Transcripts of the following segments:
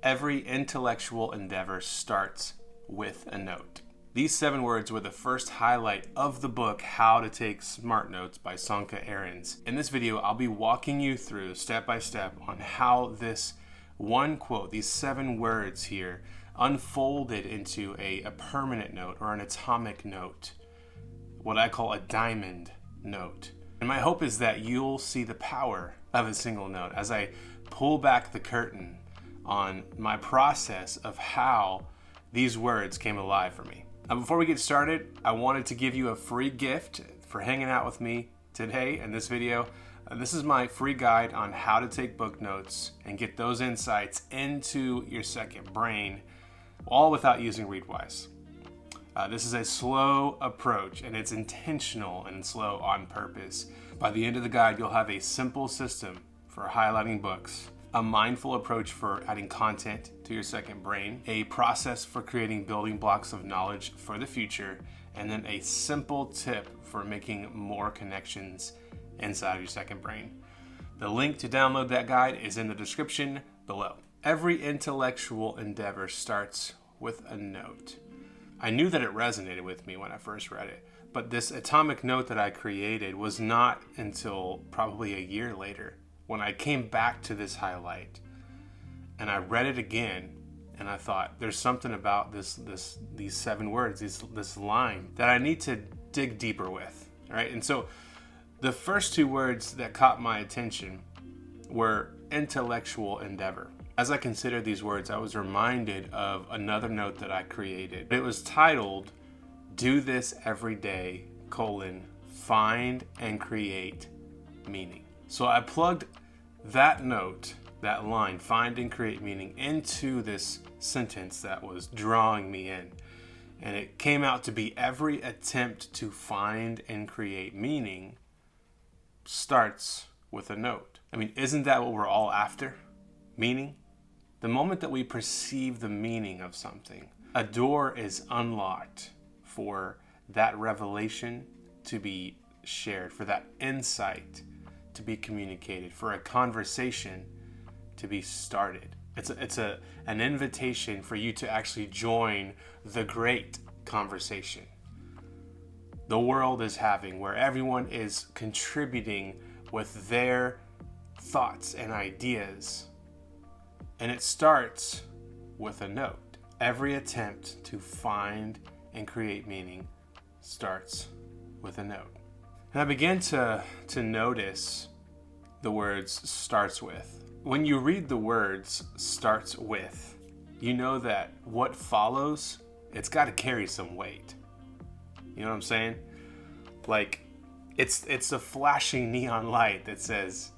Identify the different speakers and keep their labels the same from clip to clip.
Speaker 1: Every intellectual endeavor starts with a note. These 7 words were the first highlight of the book, How to Take Smart Notes by Sönke Ahrens. In this video, I'll be walking you through step by step on how this one quote, these 7 words here, unfolded into a permanent note or an atomic note, what I call a diamond note. And my hope is that you'll see the power of a single note as I pull back the curtain on my process of how these words came alive for me. Now, before we get started, I wanted to give you a free gift for hanging out with me today in this video. This is my free guide on how to take book notes and get those insights into your second brain, all without using Readwise. This is a slow approach, and it's intentional and slow on purpose. By the end of the guide, you'll have a simple system for highlighting books, a mindful approach for adding content to your second brain, a process for creating building blocks of knowledge for the future, and then a simple tip for making more connections inside of your second brain. The link to download that guide is in the description below. Every intellectual endeavor starts with a note. I knew that it resonated with me when I first read it, but this atomic note that I created was not until probably a year later when I came back to this highlight and I read it again, and I thought, there's something about these 7 words, this line that I need to dig deeper with, right? And so the first 2 words that caught my attention were intellectual endeavor. As I considered these words, I was reminded of another note that I created. It was titled, "Do this every day, find and create meaning." So I plugged that note, that line, find and create meaning, into this sentence that was drawing me in. And it came out to be every attempt to find and create meaning starts with a note. I mean, isn't that what we're all after? Meaning? The moment that we perceive the meaning of something, a door is unlocked for that revelation to be shared, for that insight to be communicated, for a conversation to be started. It's an invitation for you to actually join the great conversation the world is having, where everyone is contributing with their thoughts and ideas. And it starts with a note. Every attempt to find and create meaning starts with a note. And I began to notice the words starts with. When you read the words starts with, you know that what follows, it's got to carry some weight. You know what I'm saying? Like, it's a flashing neon light that says,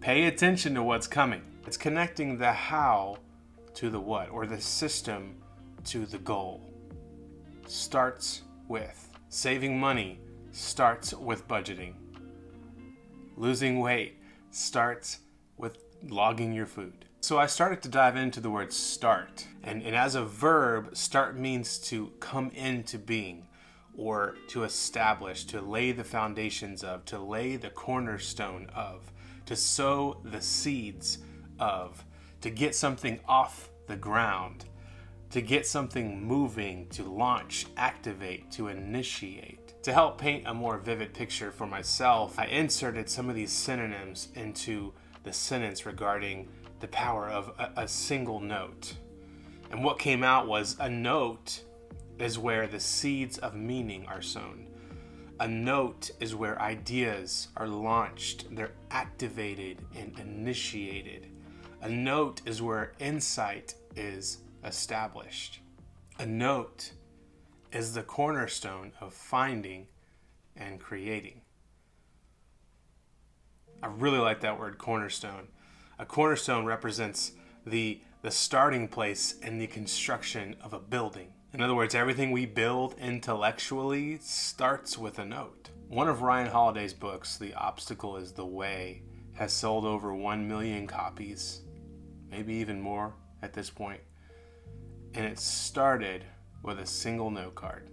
Speaker 1: pay attention to what's coming. It's connecting the how to the what, or the system to the goal. Starts with. Saving money starts with budgeting. Losing weight starts with logging your food. So I started to dive into the word start. And as a verb, start means to come into being, or to establish, to lay the foundations of, to lay the cornerstone of, to sow the seeds of, to get something off the ground, to get something moving, to launch, activate, to initiate. To help paint a more vivid picture for myself, I inserted some of these synonyms into the sentence regarding the power of a single note. And what came out was, a note is where the seeds of meaning are sown. A note is where ideas are launched, they're activated and initiated. A note is where insight is established. A note is the cornerstone of finding and creating. I really like that word, cornerstone. A cornerstone represents the starting place in the construction of a building. In other words, everything we build intellectually starts with a note. One of Ryan Holiday's books, The Obstacle is the Way, has sold over 1 million copies, maybe even more at this point. And it started with a single note card.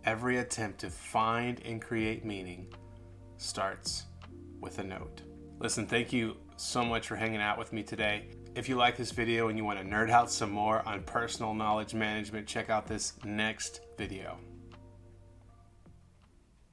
Speaker 1: Every attempt to find and create meaning starts with a note. Listen, thank you so much for hanging out with me today. If you like this video and you want to nerd out some more on personal knowledge management, check out this next video.